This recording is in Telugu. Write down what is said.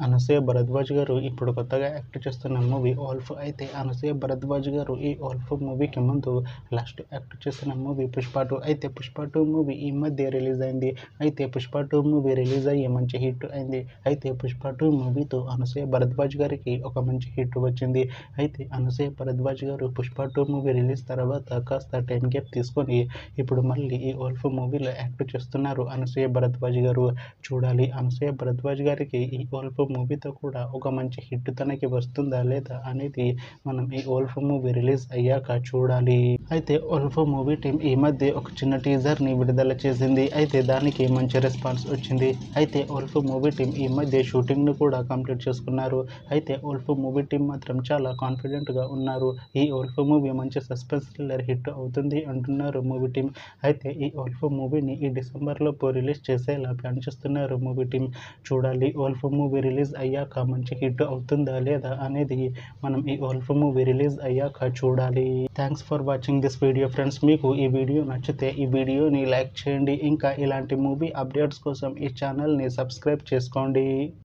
అనసూయ భరద్వాజ్ గారు ఇప్పుడు కొత్తగా యాక్ట్ చేస్తున్న మూవీ ఓల్ఫ్. అయితే అనసూయ భరద్వాజ్ గారు ఈ ఓల్ఫ్ మూవీకి ముందు లాస్ట్ యాక్ట్ చేసిన మూవీ పుష్ప 2. అయితే పుష్ప 2 మూవీ ఈ మధ్య రిలీజ్ అయింది. అయితే పుష్ప 2 మూవీ రిలీజ్ అయ్యి మంచి హిట్ అయింది. అయితే పుష్ప 2 మూవీతో అనసూయ భరద్వాజ్ గారికి ఒక మంచి హిట్ వచ్చింది. అయితే అనసూయ భరద్వాజ్ గారు పుష్ప 2 మూవీ రిలీజ్ తర్వాత కాస్త టైం గ్యాప్ తీసుకొని ఇప్పుడు మళ్ళీ ఈ ఓల్ఫ్ మూవీలో యాక్ట్ చేస్తున్నారు అనసూయ భరద్వాజ్ గారు. చూడాలి అనసూయ భరద్వాజ్ గారికి ఈ ఓల్ఫ్ మూవీతో కూడా ఒక మంచి హిట్ తనకి వస్తుందా లేదా అనేది మనం ఈ ఓల్ఫ్ మూవీ రిలీజ్ అయ్యాక చూడాలి. అయితే ఓల్ఫ్ మూవీ టీం ఈ మధ్య ఒక చిన్న టీజర్ని విడుదల చేసింది. అయితే దానికి మంచి రెస్పాన్స్ వచ్చింది. అయితే ఓల్ఫ్ మూవీ టీం ఈ మధ్య షూటింగ్ను కూడా కంప్లీట్ చేసుకున్నారు. అయితే ఓల్ఫ్ మూవీ టీం మాత్రం చాలా కాన్ఫిడెంట్గా ఉన్నారు. ఈ ఓల్ఫ్ మూవీ మంచి సస్పెన్స్ థ్రిల్లర్ హిట్ అవుతుంది అంటున్నారు మూవీ టీం. అయితే ఈ ఓల్ఫ్ మూవీని ఈ డిసెంబర్లోపు రిలీజ్ చేసేలా ప్లాన్ చేస్తున్నారు మూవీ టీం. చూడాలి ఓల్ఫ్ మూవీ రిలీజ్ అయ్యాక మంచి హిట్ అవుతుందా లేదా అనేది మనం ఈ ఓల్ఫ్ మూవీ రిలీజ్ అయ్యాక చూడాలి. Thanks for watching this video friends. మీకు ఈ వీడియో నచ్చితే ఈ వీడియోని లైక్ చేయండి. ఇంకా ఇలాంటి మూవీ అప్డేట్స్ కోసం ఈ ఛానల్ని సబ్స్క్రైబ్ చేసుకోండి.